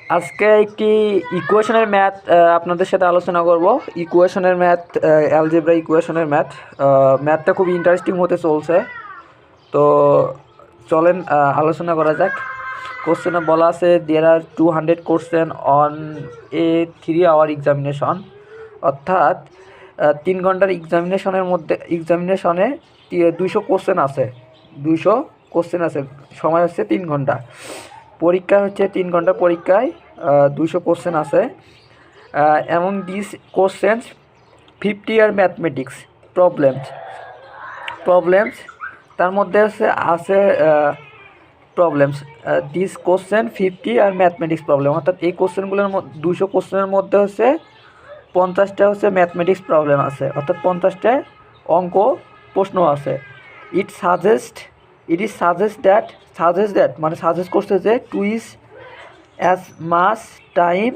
আজকে একটি ইকুয়েশনের ম্যাথ আপনাদের সাথে আলোচনা করব। ইকুয়েশনের ম্যাথ, অ্যালজেব্রা ইকুয়েশনের ম্যাথ। ম্যাথটা খুব ইন্টারেস্টিং হতে চলছে। তো চলেন আলোচনা করা যাক। কোশ্চেনে বলা আছে there are 200 question on a 3 hour examination, অর্থাৎ 3 ঘন্টার এক্সামিনেশনে 200 কোশ্চেন আছে। 200 কোশ্চেন আছে, সময় হচ্ছে 3 ঘন্টা। পরীক্ষা হচ্ছে 3 ঘন্টা, পরীক্ষায় 200 কোশ্চেন আছে। এমন this questions 50 are mathematics problems তার মধ্যে আছে problems. This question 50 are mathematics problem, অর্থাৎ এই কোশ্চেনগুলোর 200 কোশ্চেনের মধ্যে 50টা ম্যাথমেটিক্স প্রবলেম আছে, অর্থাৎ 50টা অঙ্ক প্রশ্ন আছে। ইট ইজ সাজেস্ট দ্যাট মানে সাজেস্ট করছে যে to is as much time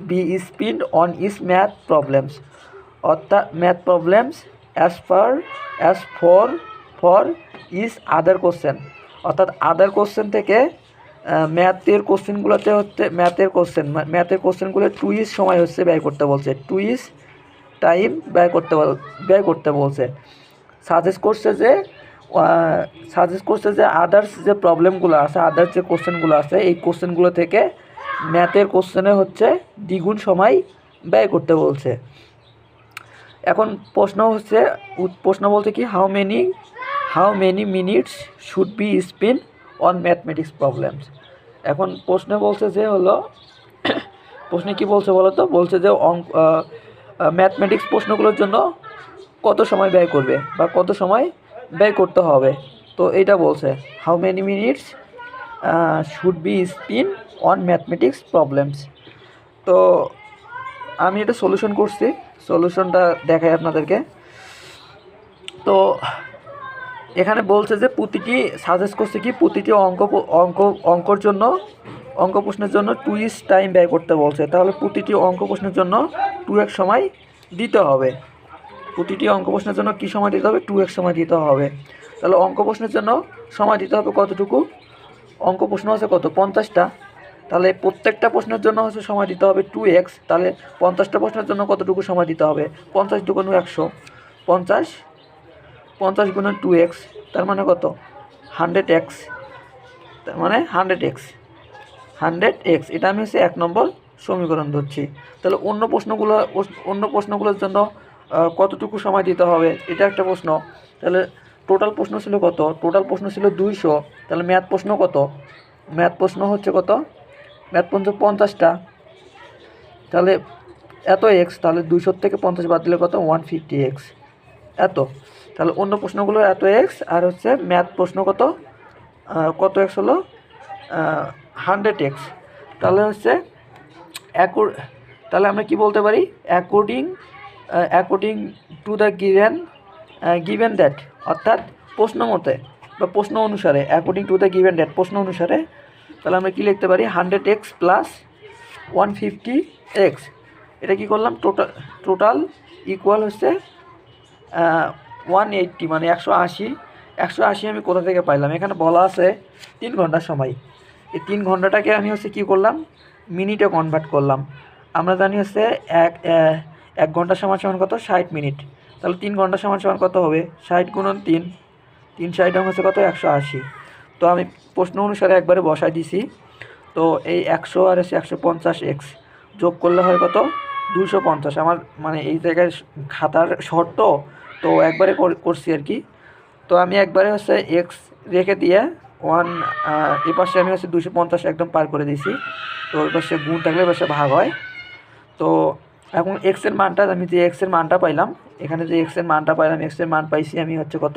be spend on this math problems, অর্থাৎ math problems as for this other question, অর্থাৎ আদার কোশ্চেন থেকে ম্যাথের কোশ্চেনগুলো 2 ইজ সময় ব্যয় করতে বলছে, 2 ইজ টাইম ব্যয় করতে বলছে। সাজেস্ট করছে যে আদার্স যে প্রবলেমগুলো আছে, আদার্স যে কোশ্চেনগুলো আছে, এই কোশ্চেনগুলো থেকে ম্যাথের কোশ্চেনে দ্বিগুণ সময় ব্যয় করতে বলছে। এখন প্রশ্ন বলছে কি, how many minutes should be spend on mathematics problems. এখন প্রশ্নে বলছে যে প্রশ্নে কি বলছে বলো তো, বলছে যে ম্যাথমেটিক্স প্রশ্নগুলোর জন্য কত সময় ব্যয় করবে বা কত সময় ব্যয় করতে হবে। তো এইটা বলছে how many minutes should be spend on mathematics problems. তো আমি এটা সলিউশন করছি, সলিউশনটা দেখাই আপনাদেরকে। তো এখানে বলছে যে সাজেস্ট করছে কি প্রতিটি অঙ্ক প্রশ্নের জন্য 2 ইজ টাইম ব্যয় করতে বলছে। তাহলে প্রতিটি অঙ্ক প্রশ্নের জন্য 2x সময় দিতে হবে। প্রতিটি অঙ্ক প্রশ্নের জন্য কী সময় দিতে হবে? 2x সময় দিতে হবে। তাহলে অঙ্ক প্রশ্নের জন্য সময় দিতে হবে কতটুকু? অঙ্ক প্রশ্ন হচ্ছে কত? 50টা। তাহলে প্রত্যেকটা প্রশ্নের জন্য সময় দিতে হবে 2x। তাহলে 50টা প্রশ্নের জন্য কতটুকু সময় দিতে হবে? 50 দুগুণ 100, 50 গুণন 2x, তার মানে কত? 100x, তার মানে 100x। এটা আমি 1 নম্বর সমীকরণ ধরছি। তাহলে অন্য প্রশ্নগুলোর জন্য কতটুকু সময় দিতে হবে, এটা একটা প্রশ্ন। তাহলে টোটাল প্রশ্ন ছিল কত? টোটাল প্রশ্ন ছিল 200। তাহলে ম্যাথ প্রশ্ন কত? ম্যাথ প্রশ্ন হচ্ছে কত? ম্যাথ প্রশ্ন 50টা। তাহলে এত এক্স, তাহলে 200 থেকে 50 বাদ দিলে কত? 150x এত। তাহলে অন্য প্রশ্নগুলো এত এক্স, আর ম্যাথ প্রশ্ন কত এক্স হলো? 100x। তাহলে তাহলে আমরা কি বলতে পারি? According to the given that, অর্থাৎ প্রশ্ন মতে বা প্রশ্ন অনুসারে, according to the given that প্রশ্ন অনুসারে, তাহলে আমরা কি লিখতে পারি? 100x plus 150x। এটা কি করলাম? টোটাল ইকুয়াল 180, মানে 180 আমি কোথা থেকে পাইলাম? এখানে বলা আছে 3 ঘন্টার সময়। এই 3 ঘন্টাটাকে আমি কী করলাম? মিনিটে কনভার্ট করলাম। আমরা জানি এক ঘন্টা সমান কত? 60 মিনিট। তাহলে 3 ঘন্টা সমান কত হবে? 60 গুণন 3, 3 60 কত? 180। তো আমি প্রশ্ন অনুসারে একবারে বসাই দিছি। তো এই 100 আর 150x যোগ করলে হয় কত? 250। আমার মানে এই জায়গায় খাতার শর্ট, তো একবারে করছি আর কি। তো আমি একবারে এক্স রেখে দিয়ে এ পাশে আমি 250 একদম পার করে দিয়েছি। তো ওই পাশে গুণ থাকলে ওই পাশে ভাগ হয়। তো এখন এক্সের মানটা, আমি যে এক্সের মানটা পাইলাম, এখানে যে এক্সের মানটা পাইলাম, এক্সের মান পাইছি আমি কত?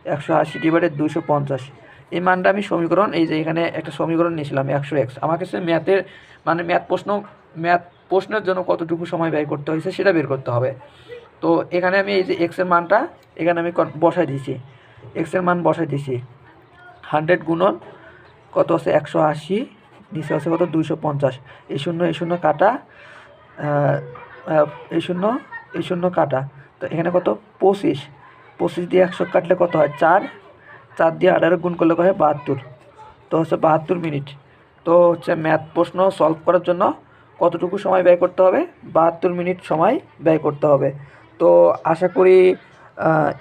180/250। এই মানটা আমি সমীকরণ, এই যে এখানে একটা সমীকরণ নিয়েছিলাম 100x। আমার কাছে ম্যাথ প্রশ্নের জন্য কতটুকু সময় ব্যয় করতে হয়েছে সেটা বের করতে হবে। তো এখানে আমি এই যে এক্সের মানটা এখানে আমি বসাই দিয়েছি, এক্সের মান বসাই দিয়েছি। 100 গুণন কত আছে? 180, নিচে আছে কত? 250। এই শূন্য কাটা, এই শূন্য কাটা। তো এখানে কত? 25 দিয়ে 100 কাটলে কত হয়? 4 দিয়ে 18 গুণ করলে কত হয়? 72। তো 72 মিনিট। তো হচ্ছে ম্যাথ প্রশ্ন সলভ করার জন্য কতটুকু সময় ব্যয় করতে হবে? 72 মিনিট সময় ব্যয় করতে হবে। তো আশা করি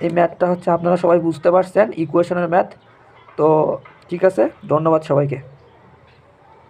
এই ম্যাথটা হচ্ছে আপনারা সবাই বুঝতে পারছেন, ইকুয়েশনের ম্যাথ। তো ঠিক আছে, ধন্যবাদ সবাইকে।